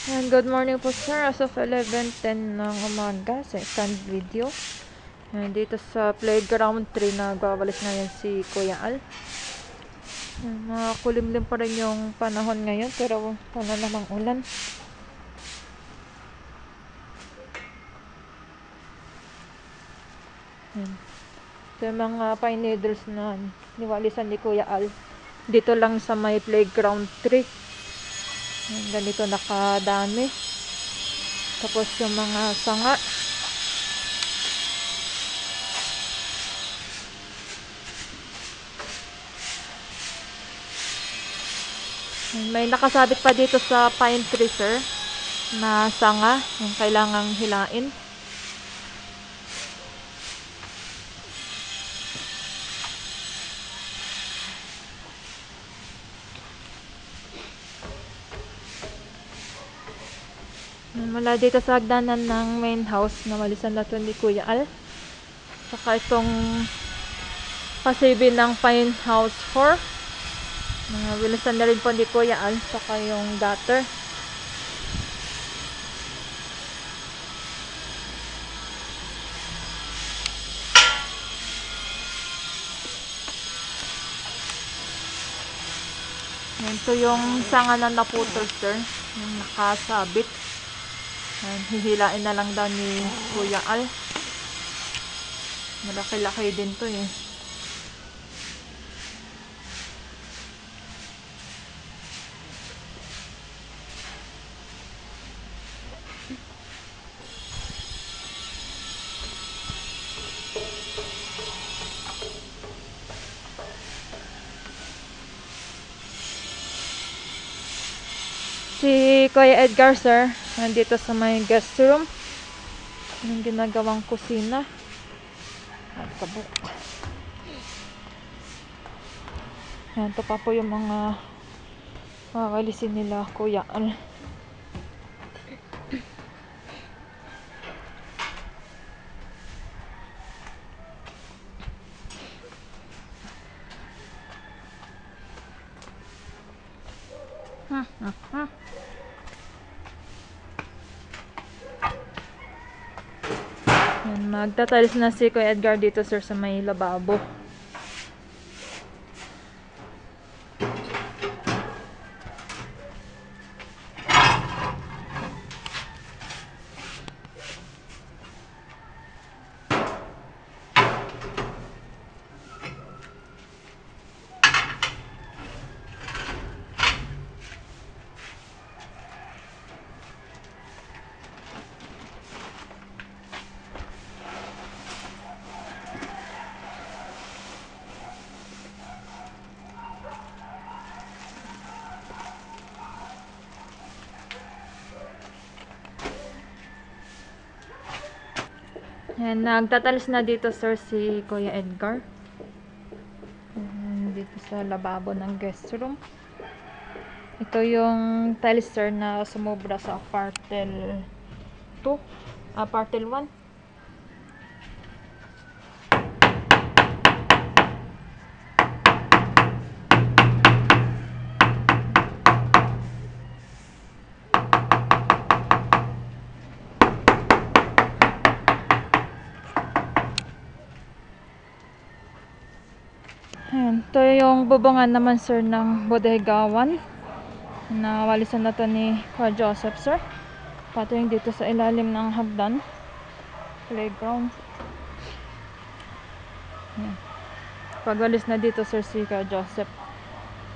And good morning po sir, as of 11:10 ng umaga, second video. And dito sa playground 3 nagwawalis ngayon si Kuya Al. And makulimlim pa rin yung panahon ngayon pero wala namang ulan. And ito yung mga pine needles na niwalisan ni Kuya Al. Dito lang sa may playground 3. And ganito nakadami. Tapos yung mga sanga. May nakasabit pa dito sa pine tree sir na sanga yung kailangang hilain. Mula dito sa hagdanan ng main house na walisan na to ni Kuya Al. Saka itong pasibi ng pine house 4. Wilisan na rin po ni Kuya Al. Saka yung gutter. Ito yung sanga na naputol sir. Yung nakasabit. Hihilain na lang daw ni Kuya Al. Malaki-laki din to eh. Si Kuya Edgar sir, nandito sa may guest room. Yung ginagawang kusina. At kabuk. Yan, ito pa po yung mga makakalisin nila Kuya Al. Yan, magtatalis na si Kuya Edgar dito sir sa may lababo. Yan, nagtatalis na dito sir si Kuya Edgar. Dito sa lababo ng guest room. Ito yung tiles sir na sumobra sa partel 2. Partel 1. Ayan, ito yung bubungan naman sir ng bodegawan. Nawalisan na to ni Kuya Joseph sir. Pati yung dito sa ilalim ng hagdan. Playground. Ayan. Pagwalis na dito sir si Kuya Joseph.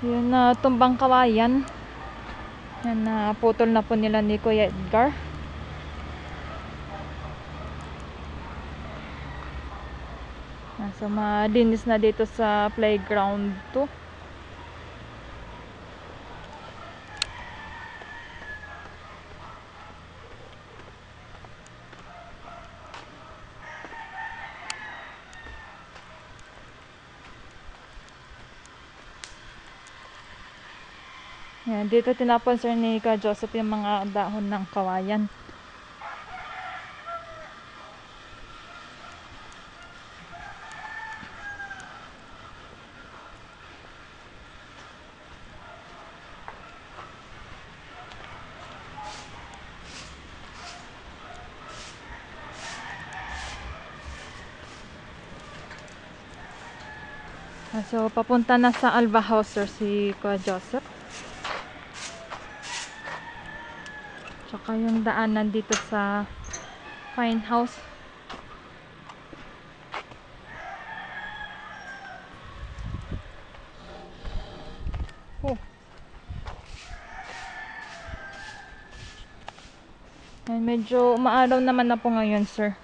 Yun na tumbang kawayan. Yan na putol na po nila ni Kuya Edgar. So madinis na dito sa playground 2. Yan, dito tinapon sir ni Kuya Joseph yung mga dahon ng kawayan. So, papunta na sa Alba House, sir, si Kuya Joseph. Tsaka yung daanan dito sa Fine House. Oh. Medyo maaraw naman na po ngayon, sir.